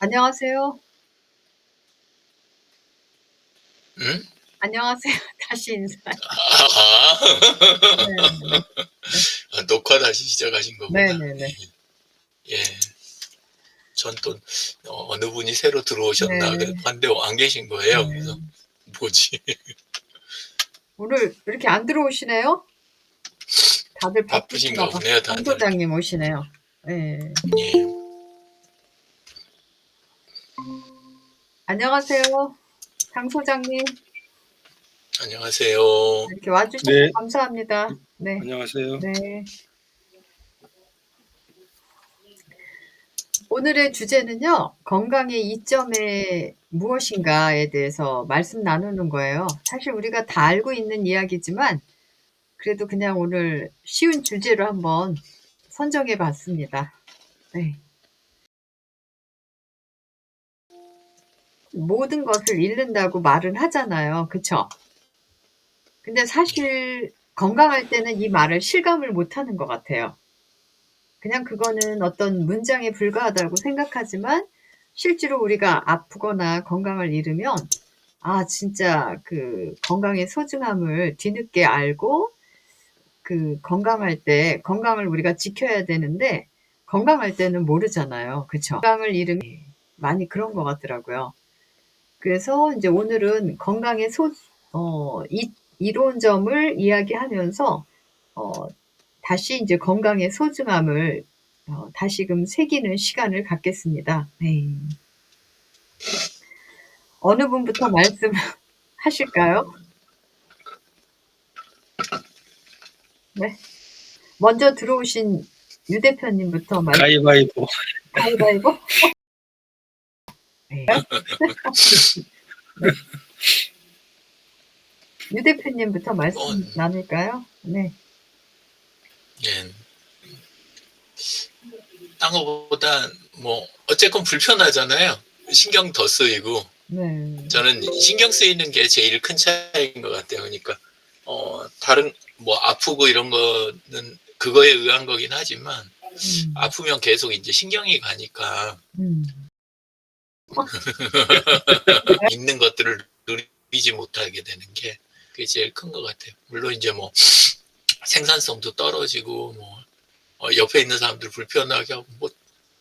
안녕하세요. 응? 안녕하세요. 다시 인사해. 네네네. 네. 녹화 다시 시작하신 거구나. 네네네. 예. 전 또 어느 분이 새로 들어오셨나 네. 봤는데 안 계신 거예요. 그래서 네. 뭐지? 오늘 이렇게 안 들어오시네요? 다들 바쁘신가 바쁘신가 봐. 보네요, 장 다들. 소장님 오시네요. 예. 예. 안녕하세요. 장 소장님. 안녕하세요. 이렇게 와 주셔서 네. 감사합니다. 네. 안녕하세요. 네. 오늘의 주제는요. 건강의 이점이 무엇인가에 대해서 말씀 나누는 거예요. 사실 우리가 다 알고 있는 이야기지만 그래도 그냥 오늘 쉬운 주제로 한번 선정해 봤습니다. 네. 모든 것을 잃는다고 말은 하잖아요. 그쵸? 근데 사실 건강할 때는 이 말을 실감을 못 하는 것 같아요. 그냥 그거는 어떤 문장에 불과하다고 생각하지만 실제로 우리가 아프거나 건강을 잃으면 아 진짜 그 건강의 소중함을 뒤늦게 알고 그 건강할 때 건강을 우리가 지켜야 되는데 건강할 때는 모르잖아요. 그쵸? 건강을 잃으면 많이 그런 것 같더라고요. 그래서 인제 오늘은 건강의 이로운점을 이야기하면서 어 다시 인제 건강의 소중함을 다시금 새기는 시간을 갖겠습니다. 네. 어느 분부터 말씀하실까요? 네. 먼저 들어오신 유 대표님부터 가위바위보. 가위바위보? 네. 네. 유 대표님부터 말씀 나눌까요? 네. 예. 딴 거보다 뭐 어쨌건 불편하잖아요. 신경 더 쓰이고. 네. 저는 신경 쓰이는 게 제일 큰 차이인 것 같아요. 그러니까 다른 뭐 아프고 이런 거는 그거에 의한 거긴 하지만 아프면 계속 이제 신경이 가니까 음. 있는 것들을 누리지 못하게 되는 게 그게 제일 큰 것 같아요. 물론 이제 뭐 생산성도 떨어지고 뭐 옆에 있는 사람들 불편하게 하고 뭐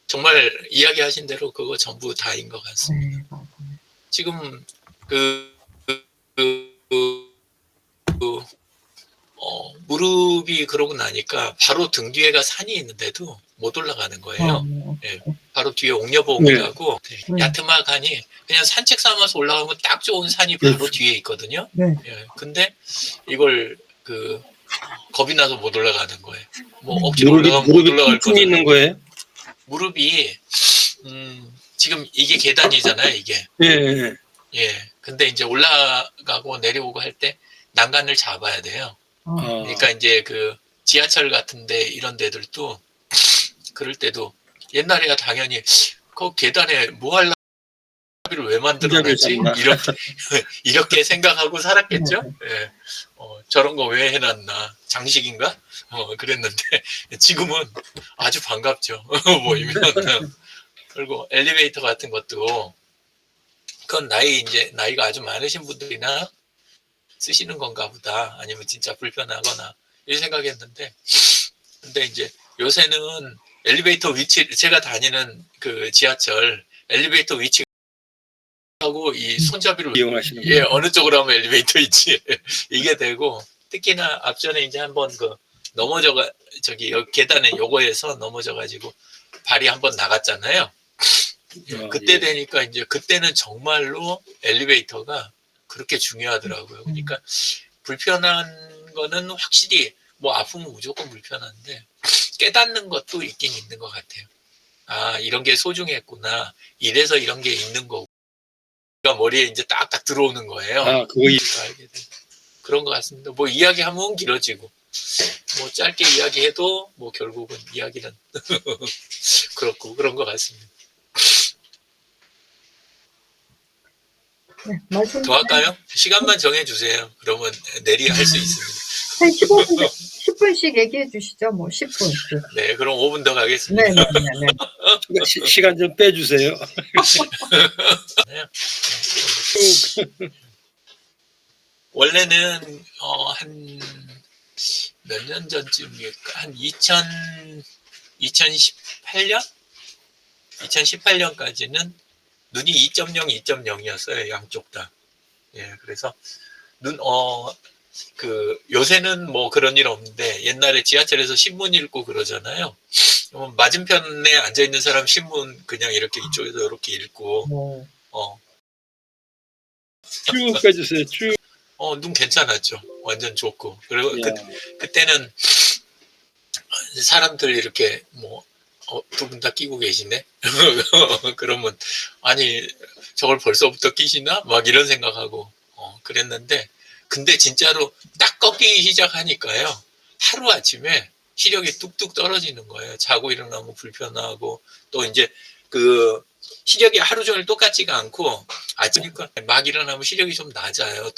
정말 이야기하신 대로 그거 전부 다인 것 같습니다. 네. 맞아요. 지금 그, 그, 그, 그 무릎이 그러고 나니까 바로 등 뒤에가 산이 있는데도 못 올라가는 거예요. 예, 바로 뒤에 옥녀봉이라고 야트막하니 그냥 산책 삼아서 올라가면 딱 좋은 산이 바로 뒤에 있거든요. 네. 예, 근데 이걸 겁이 나서 못 올라가는 거예요. 뭐 억지로 올라가면 못 올라갈 통증이 거잖아요. 있는 거예요? 무릎이 지금 이게 계단이잖아요, 이게. 예. 예. 근데 이제 올라가고 내려오고 할 때 난간을 잡아야 돼요. 그러니까 이제 그 지하철 같은데 이런 데들도 그럴 때도 옛날에야 당연히 그 계단에 뭐 하려고 왜 만들어놨지? 이렇게 생각하고 살았겠죠? 예. 저런 거 왜 해놨나? 장식인가? 그랬는데 지금은 아주 반갑죠. 보이면. 그리고 엘리베이터 같은 것도 그건 나이가 아주 많으신 분들이나 쓰시는 건가 보다. 아니면 진짜 불편하거나 이 생각했는데 근데 이제 요새는 엘리베이터 위치 제가 다니는 그 지하철 엘리베이터 위치하고 이 손잡이를 이용하시는 예 어느 쪽으로 하면 엘리베이터 있지 이게 되고 특히나 앞전에 이제 한번 그 넘어져가 저기 계단에 요거에서 넘어져가지고 발이 한번 나갔잖아요. 그때 되니까 이제 그때는 정말로 엘리베이터가 그렇게 중요하더라고요. 그러니까 불편한 거는 확실히 뭐 아프면 무조건 불편한데 깨닫는 것도 있긴 있는 것 같아요. 아 이런 게 소중했구나. 이래서 이런 게 있는 거고. 머리에 이제 딱딱 들어오는 거예요. 알게 되고. 그런 것 같습니다. 뭐 이야기하면 길어지고 뭐 짧게 이야기해도 뭐 결국은 이야기는 그렇고 그런 것 같습니다. 네. 말씀 더 할까요? 시간만 정해주세요. 그러면 내리 할 수 있습니다. 한 10분씩 얘기해 주시죠. 뭐 10분씩. 네, 그럼 5분 더 가겠습니다. 네네네. 시간 좀 빼주세요. 원래는 한 몇 년 전쯤일까? 한 2018년? 2018년까지는 눈이 2.0, 2.0이었어요. 양쪽 다. 예, 그래서 요새는 뭐 그런 일 없는데 옛날에 지하철에서 신문 읽고 그러잖아요. 맞은편에 앉아있는 사람 신문 그냥 이렇게 이쪽에서 이렇게 읽고, 쭉 빼주세요. 쭉. 눈 괜찮았죠. 완전 좋고. 그리고 그때는 사람들 이렇게 두 분 다 끼고 계시네? 그러면, 아니, 저걸 벌써부터 끼시나? 막 이런 생각하고, 그랬는데, 근데 진짜로 딱 꺾이기 시작하니까요. 하루아침에 시력이 뚝뚝 떨어지는 거예요. 자고 일어나면 불편하고, 또 이제 시력이 하루 종일 똑같지가 않고, 아침에 막 일어나면 시력이 좀 낮아요.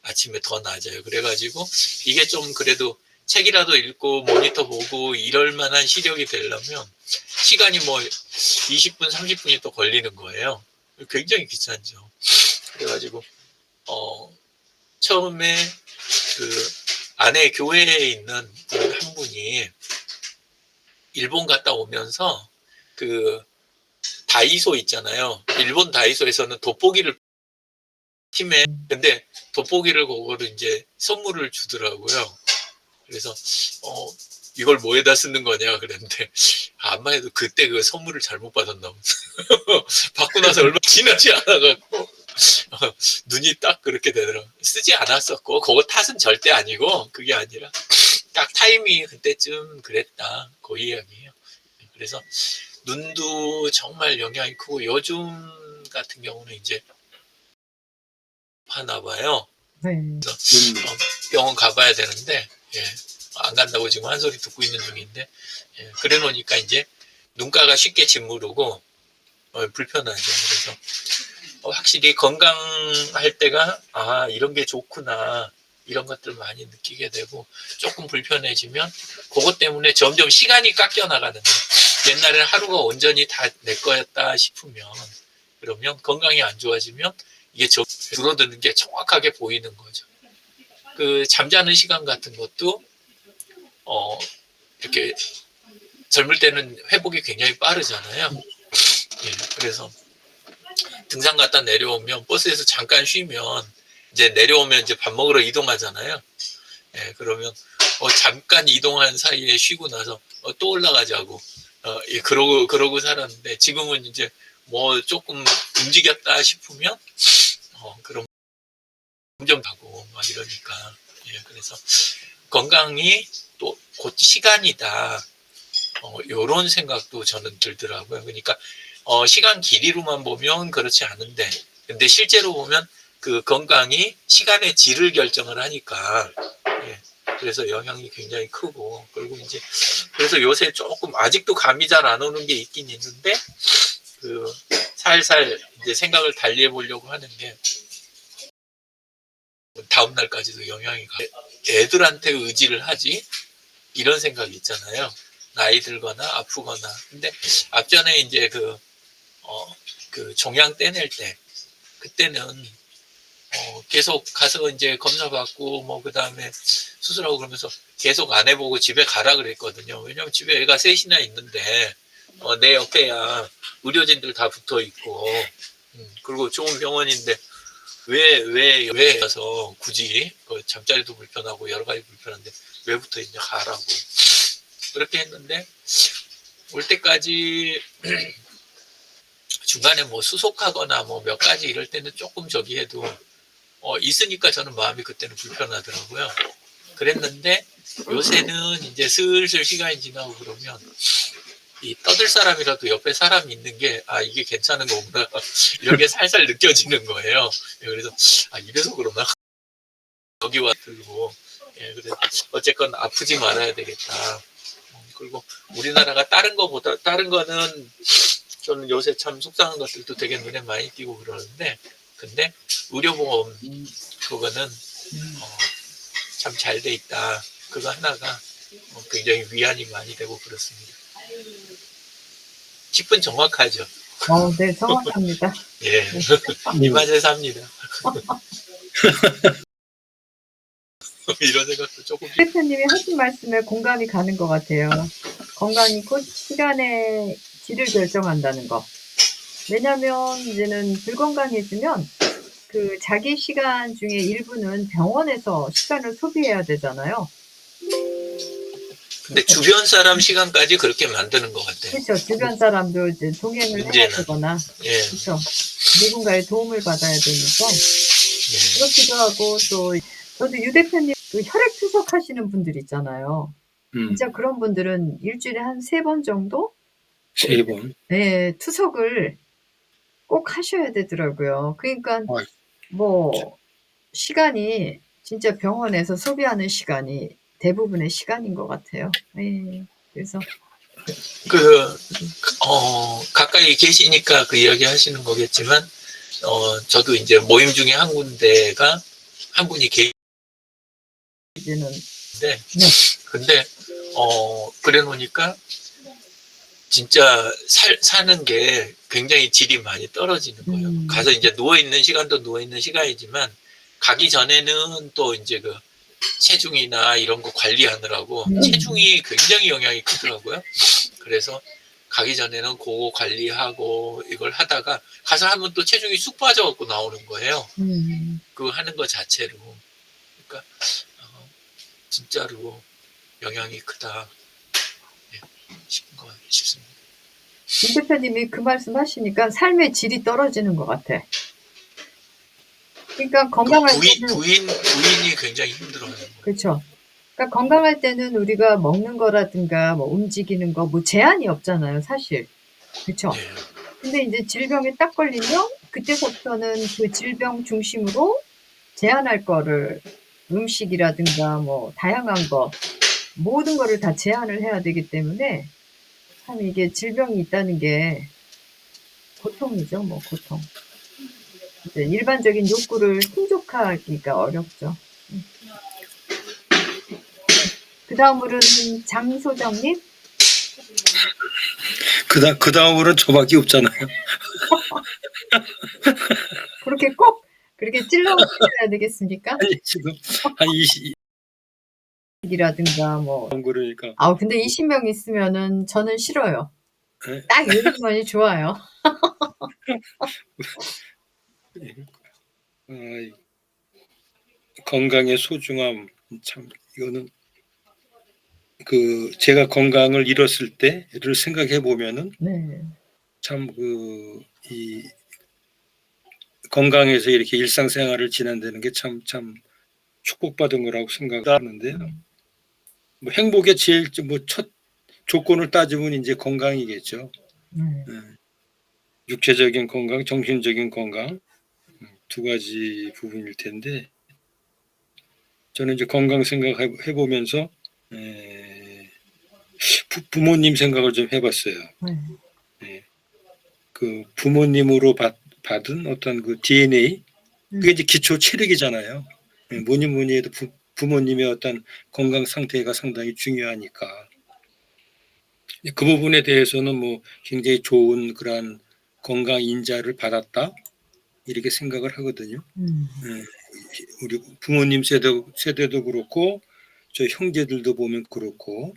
아침에 더 낮아요. 그래가지고, 이게 좀 그래도 책이라도 읽고 모니터 보고 이럴 만한 시력이 되려면 시간이 20분, 30분이 또 걸리는 거예요. 굉장히 귀찮죠. 그래가지고, 처음에 아내 교회에 있는 분 한 분이 일본 갔다 오면서 다이소 있잖아요. 일본 다이소에서는 돋보기를 팀에, 근데 돋보기를 그거를 이제 선물을 주더라고요. 그래서 이걸 뭐에다 쓰는 거냐 그랬는데 암만 해도 그때 그 선물을 잘못 받았나 보다. 받고 나서 얼마 지나지 않아갖고 눈이 딱 그렇게 되더라고. 쓰지 않았었고 그거 탓은 절대 아니고 그게 아니라 딱 타이밍이 그때쯤 그랬다 그 이야기예요. 그래서 눈도 정말 영향이 크고 요즘 같은 경우는 이제 하나 봐요. 그래서 병원 가봐야 되는데 안 간다고 지금 한 소리 듣고 있는 중인데 그래 놓으니까 이제 눈가가 쉽게 짓무르고 불편하죠. 그래서 확실히 건강할 때가 이런 게 좋구나 이런 것들 많이 느끼게 되고 조금 불편해지면 그것 때문에 점점 시간이 깎여 나가는 거예요. 옛날에는 하루가 온전히 다 내 거였다 싶으면 그러면 건강이 안 좋아지면 이게 줄어드는 게 정확하게 보이는 거죠. 잠자는 시간 같은 것도 이렇게 젊을 때는 회복이 굉장히 빠르잖아요. 그래서 등산 갔다 내려오면 버스에서 잠깐 쉬면 이제 내려오면 이제 밥 먹으러 이동하잖아요. 그러면 잠깐 이동한 사이에 쉬고 나서 또 올라가자고 그러고 살았는데 지금은 이제 조금 움직였다 싶으면 그럼 점점 가고 막 이러니까 그래서 건강이 또 곧 시간이다 요런 생각도 저는 들더라고요. 그러니까 시간 길이로만 보면 그렇지 않은데 근데 실제로 보면 그 건강이 시간의 질을 결정을 하니까 그래서 영향이 굉장히 크고 그리고 이제 그래서 요새 조금 아직도 감이 잘 안 오는 게 있긴 있는데 살살 이제 생각을 달리 해보려고 하는 게 다음 날까지도 영향이 가. 애들한테 의지를 하지 이런 생각이 있잖아요. 나이 들거나 아프거나. 근데 앞전에 이제 종양 떼낼 때 그때는 계속 가서 이제 검사 받고 그다음에 수술하고 그러면서 계속 안 해보고 집에 가라 그랬거든요. 왜냐면 집에 애가 셋이나 있는데 내 옆에야 의료진들 다 붙어 있고 그리고 좋은 병원인데 왜 가서 굳이 잠자리도 불편하고 여러 가지 불편한데 왜 붙어 있냐 가라고 그렇게 했는데 올 때까지 중간에 수속하거나 몇 가지 이럴 때는 조금 저기 해도 있으니까 저는 마음이 그때는 불편하더라고요. 그랬는데 요새는 이제 슬슬 시간이 지나고 그러면 이 떠들 사람이라도 옆에 사람이 있는 게 이게 괜찮은 거구나 이런 게 살살 느껴지는 거예요. 그래서 이래서 그러나 여기 와 들고 그래서 어쨌건 아프지 말아야 되겠다. 그리고 우리나라가 다른 거는 저는 요새 참 속상한 것들도 되게 눈에 많이 띄고 그러는데 근데 의료보험 그거는 참 잘 돼 있다. 그거 하나가 굉장히 위안이 많이 되고 그렇습니다. 10분 정확하죠. 네, 정확합니다. 예, 이 맛에 삽니다. 이런 생각도 조금. 대표님이 하신 말씀에 공감이 가는 것 같아요. 건강이 곧 시간의 질을 결정한다는 거. 왜냐면 이제는 불건강해지면 그 자기 시간 중에 일부는 병원에서 시간을 소비해야 되잖아요. 근데 주변 사람 시간까지 그렇게 만드는 것 같아요. 그렇죠. 주변 사람도 이제 동행을 해야 문제는. 되거나, 예, 그렇죠. 누군가의 도움을 받아야 되니까 예. 그렇기도 하고, 또 저도 유 대표님 그 혈액 투석 하시는 분들 있잖아요. 진짜 그런 분들은 일주일에 한 3번 정도 3번. 네, 투석을 꼭 하셔야 되더라고요. 그러니까 아이. 뭐 시간이 진짜 병원에서 소비하는 시간이 대부분의 시간인 것 같아요. 예. 그래서 가까이 계시니까 그 이야기 하시는 거겠지만, 저도 이제 모임 중에 한 군데가 한 분이 이제는 계신데, 네. 근데, 그래 놓으니까 진짜 사는 게 굉장히 질이 많이 떨어지는 거예요. 가서 이제 누워있는 시간도 누워있는 시간이지만, 가기 전에는 또 이제 그 체중이나 이런 거 관리하느라고 체중이 굉장히 영향이 크더라고요. 그래서 가기 전에는 그거 관리하고 이걸 하다가 가서 하면 또 체중이 쑥 빠져갖고 나오는 거예요. 그거 하는 거 자체로. 그러니까 진짜로 영향이 크다 싶습니다. 임 대표님이 그 말씀 하시니까 삶의 질이 떨어지는 것 같아. 그러니까 건강할 때는 부인이 굉장히 힘들어요. 그렇죠. 그러니까 건강할 때는 우리가 먹는 거라든가 뭐 움직이는 거 뭐 제한이 없잖아요, 사실. 그렇죠. 네. 근데 이제 질병에 딱 걸리면 그때부터는 그 질병 중심으로 제한할 거를 음식이라든가 뭐 다양한 거 모든 거를 다 제한을 해야 되기 때문에 참 이게 질병이 있다는 게 고통이죠, 뭐 고통. 이제 일반적인 욕구를 충족하기가 어렵죠. 그 다음으로는 장 소장님. 그 다음으로는 저밖에 없잖아요. 그렇게 꼭 그렇게 찔러야 되겠습니까? 아니, 지금 한 20, 이라든가 뭐. 그러니까. 근데 20명 있으면은 저는 싫어요. 네. 딱 20명이 좋아요. 건강의 소중함, 참, 이거는, 제가 건강을 잃었을 때를 생각해 보면은, 네. 참, 이, 건강해서 이렇게 일상생활을 지낸다는 게 참 축복받은 거라고 생각하는데요. 뭐 행복의 제일 첫 조건을 따지면 이제 건강이겠죠. 육체적인 건강, 정신적인 건강, 두 가지 부분일 텐데, 저는 이제 건강 생각해 보면서 부모님 생각을 좀 해봤어요. 그 부모님으로 받은 어떤 그 DNA, 그게 이제 기초 체력이잖아요. 뭐니 해도 부모님의 어떤 건강 상태가 상당히 중요하니까. 그 부분에 대해서는 뭐 굉장히 좋은 그러한 건강 인자를 받았다 이렇게 생각을 하거든요. 우리 부모님 세대도 그렇고 저 형제들도 보면 그렇고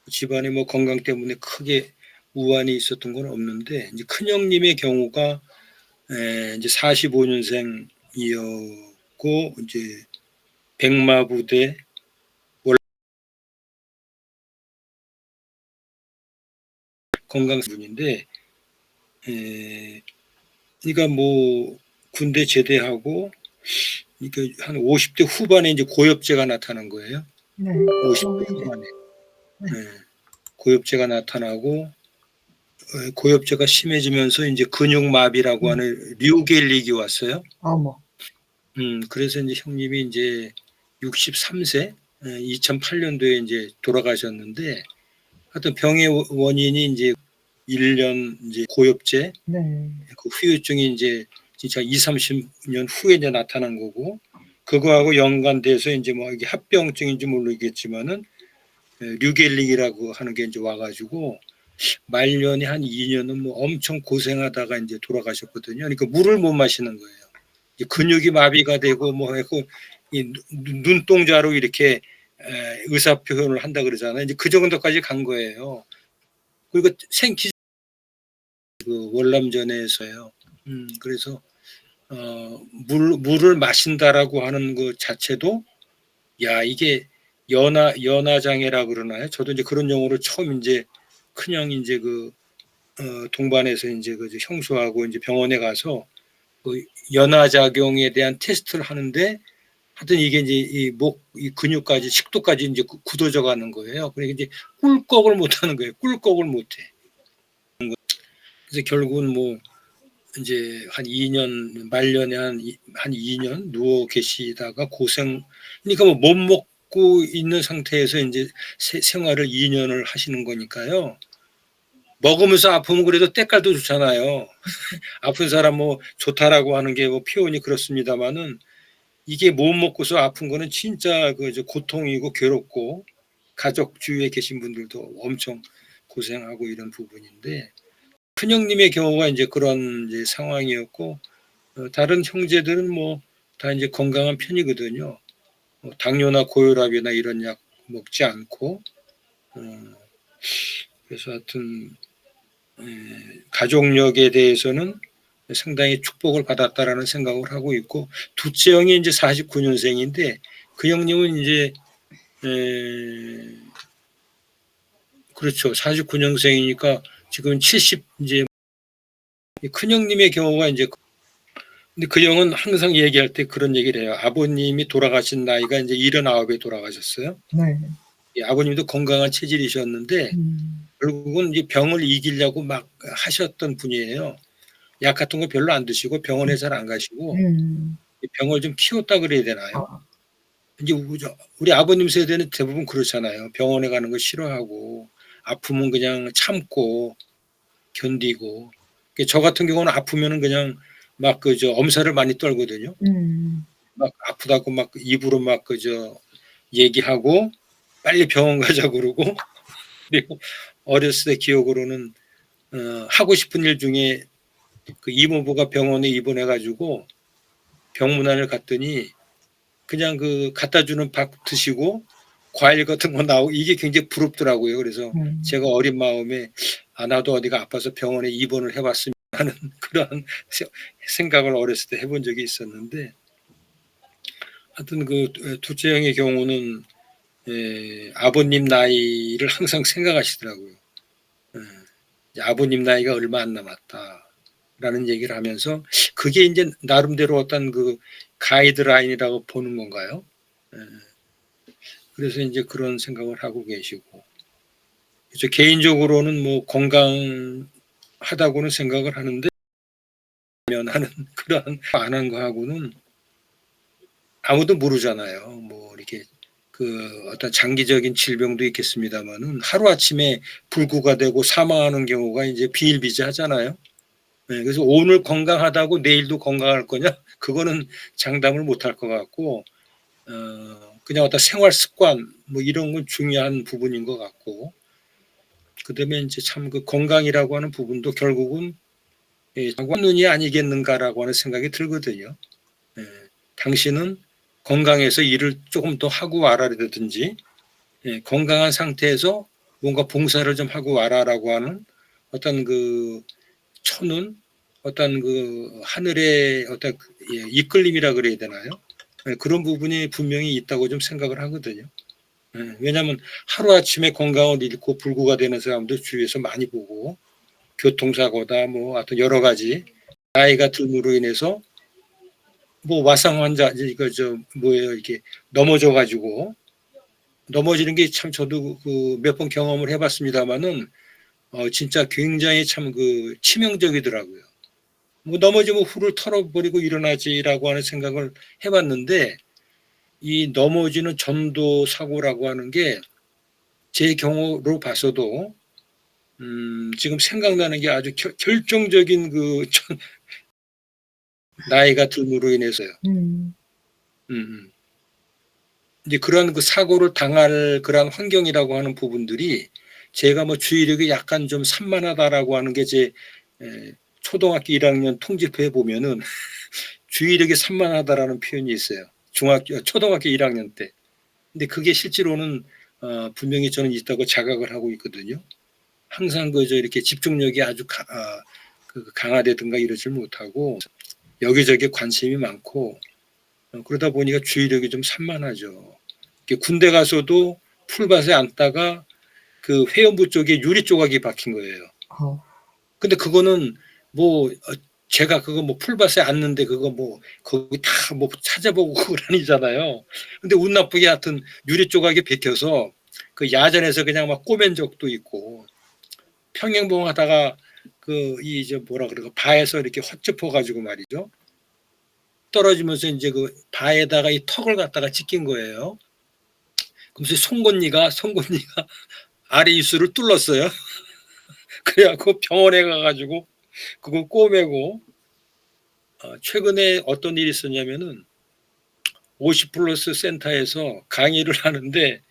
집안에 뭐 건강 때문에 크게 우환이 있었던 건 없는데 이제 큰 형님의 경우가 이제 45년생이었고 이제 백마부대 건강분인데 그러니까 뭐 군대 제대하고 그러니까 한 50대 후반에 이제 고엽제가 나타난 거예요. 50대 후반에 고엽제가 나타나고 고엽제가 심해지면서 이제 근육마비라고 하는 류겔릭이 왔어요. 그래서 이제 형님이 이제 63세 2008년도에 이제 돌아가셨는데 하여튼 병의 원인이 이제 1년 이제 고엽제 그 후유증이 이제 진짜 20, 30년 후에 이제 나타난 거고 그거하고 연관돼서 이제 뭐 이게 합병증인지 모르겠지만은 류겔릭이라고 하는 게 이제 와가지고 말년에 한 2년은 뭐 엄청 고생하다가 이제 돌아가셨거든요. 그러니까 물을 못 마시는 거예요. 근육이 마비가 되고 뭐 했고 이 눈동자로 이렇게 의사 표현을 한다 그러잖아요. 이제 그 정도까지 간 거예요. 그리고 생기 그 월남전에서요. 그래서 물을 마신다라고 하는 것 자체도 야 이게 연화장애라 그러나요? 저도 이제 그런 용어를 처음 이제 큰형이 이제 그 동반해서 이제 그 형수하고 이제 병원에 가서 그 연화작용에 대한 테스트를 하는데 하여튼 이게 이제 이 근육까지 식도까지 이제 굳어져 가는 거예요. 그러니까 이제 꿀꺽을 못 하는 거예요. 꿀꺽을 못 해. 그래서 결국은 뭐 이제 한 2년 말년에 한 2년 누워 계시다가 고생 그러니까 뭐 못 먹고 있는 상태에서 이제 생활을 2년을 하시는 거니까요. 먹으면서 아프면 그래도 때깔도 좋잖아요. 아픈 사람 뭐 좋다라고 하는 게 뭐 표현이 그렇습니다만은 이게 못 먹고서 아픈 거는 진짜 그 고통이고 괴롭고 가족 주위에 계신 분들도 엄청 고생하고 이런 부분인데 큰형님의 경우가 이제 그런 이제 상황이었고 다른 형제들은 뭐 다 이제 건강한 편이거든요. 당뇨나 고혈압이나 이런 약 먹지 않고 그래서 하여튼 가족력에 대해서는 상당히 축복을 받았다라는 생각을 하고 있고 둘째 형이 이제 49년생인데 그 형님은 이제 그렇죠. 49년생이니까 지금 70 이제 큰 형님의 경우가 이제 근데 그 형은 항상 얘기할 때 그런 얘기를 해요. 아버님이 돌아가신 나이가 이제 79에 돌아가셨어요. 네. 아버님도 건강한 체질이셨는데 결국은 이제 병을 이기려고 막 하셨던 분이에요. 약 같은 거 별로 안 드시고 병원에 잘 안 가시고 병을 좀 키웠다 그래야 되나요? 이제 우리 아버님 세대는 대부분 그렇잖아요. 병원에 가는 거 싫어하고 아프면 그냥 참고 견디고. 저 같은 경우는 아프면은 그냥 막 엄살을 많이 떨거든요. 막 아프다고 막 입으로 막 얘기하고 빨리 병원 가자 그러고 그리고 어렸을 때 기억으로는 하고 싶은 일 중에 그 이모부가 병원에 입원해가지고 병문안을 갔더니 그냥 그 갖다 주는 밥 드시고 과일 같은 거 나오고 이게 굉장히 부럽더라고요. 그래서 제가 어린 마음에 나도 어디가 아파서 병원에 입원을 해봤으면 하는 그런 생각을 어렸을 때 해본 적이 있었는데 하여튼 그 둘째 형의 경우는 아버님 나이를 항상 생각하시더라고요. 아버님 나이가 얼마 안 남았다라는 얘기를 하면서 그게 이제 나름대로 어떤 그 가이드라인이라고 보는 건가요? 그래서 이제 그런 생각을 하고 계시고 그래서 개인적으로는 뭐 건강하다고는 생각을 하는데 하는 그런 안 한 거하고는 아무도 모르잖아요. 뭐 이렇게 그 어떤 장기적인 질병도 있겠습니다만은 하루 아침에 불구가 되고 사망하는 경우가 이제 비일비재하잖아요. 그래서 오늘 건강하다고 내일도 건강할 거냐? 그거는 장담을 못할 것 같고 그냥 어떤 생활 습관 뭐 이런 건 중요한 부분인 것 같고 그다음에 이제 참 그 건강이라고 하는 부분도 결국은 눈이 아니겠는가라고 하는 생각이 들거든요. 당신은 건강해서 일을 조금 더 하고 와라라든지 건강한 상태에서 뭔가 봉사를 좀 하고 와라라고 하는 어떤 그 천운 어떤 그 하늘의 어떤 이끌림이라 그래야 되나요? 그런 부분이 분명히 있다고 좀 생각을 하거든요. 왜냐하면 하루아침에 건강을 잃고 불구가 되는 사람들 주위에서 많이 보고 교통사고다 뭐 하여튼 여러 가지 나이가 듦으로 인해서 뭐 와상 환자 이거 뭐예요 이렇게 넘어져 가지고 넘어지는 게 참 저도 그 몇 번 경험을 해봤습니다만은 진짜 굉장히 참 그 치명적이더라고요. 뭐 넘어지면 후를 털어버리고 일어나지라고 하는 생각을 해봤는데 이 넘어지는 전도 사고라고 하는 게 제 경우로 봐서도 지금 생각나는 게 아주 결정적인 그 나이가 듦으로 인해서요. 이제 그런 그 사고를 당할 그런 환경이라고 하는 부분들이 제가 뭐 주의력이 약간 좀 산만하다라고 하는 게 제 초등학교 1학년 통지표에 보면은 주의력이 산만하다라는 표현이 있어요. 초등학교 1학년 때. 근데 그게 실제로는 분명히 저는 있다고 자각을 하고 있거든요. 항상 이렇게 집중력이 아주 강하다든가 이러질 못하고 여기저기 관심이 많고 그러다 보니까 주의력이 좀 산만하죠. 군대 가서도 풀밭에 앉다가 그 회원부 쪽에 유리 조각이 박힌 거예요. 근데 그거는 뭐 제가 그거 뭐 풀밭에 앉는데 그거 뭐 거기 다 뭐 찾아보고 그건 아니잖아요. 근데 운 나쁘게 하여튼 유리 조각이 박혀서 그 야전에서 그냥 막 꼬맨 적도 있고 평행봉 하다가 뭐라 그러고 바에서 이렇게 헛짚어 가지고 말이죠. 떨어지면서 이제 그 바에다가 이 턱을 갖다가 찍힌 거예요. 그래서 송곳니가 아래 입술을 뚫었어요. 그래갖고 병원에 가가지고 그거 꼬매고 최근에 어떤 일이 있었냐면은 50플러스 센터에서 강의를 하는데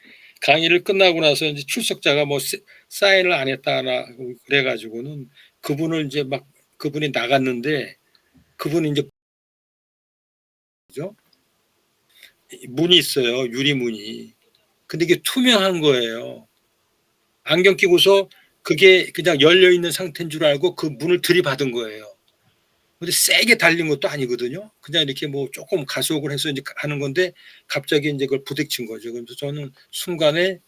강의를 끝나고 나서 이제 출석자가 뭐 사인을 안 했다나 그래가지고는 그분이 나갔는데 그분이 이제 문이 있어요. 유리문이. 근데 이게 투명한 거예요. 안경 끼고서 그게 그냥 열려있는 상태인 줄 알고 그 문을 들이받은 거예요. 근데 세게 달린 것도 아니거든요. 그냥 이렇게 뭐 조금 가속을 해서 이제 하는 건데 갑자기 이제 그걸 부딪힌 거죠. 그래서 저는 순간에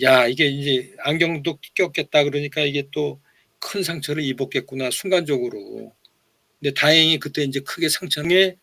야, 이게 이제 안경도 꼈겠다 그러니까 이게 또 큰 상처를 입었겠구나 순간적으로. 근데 다행히 그때 이제 크게 상처에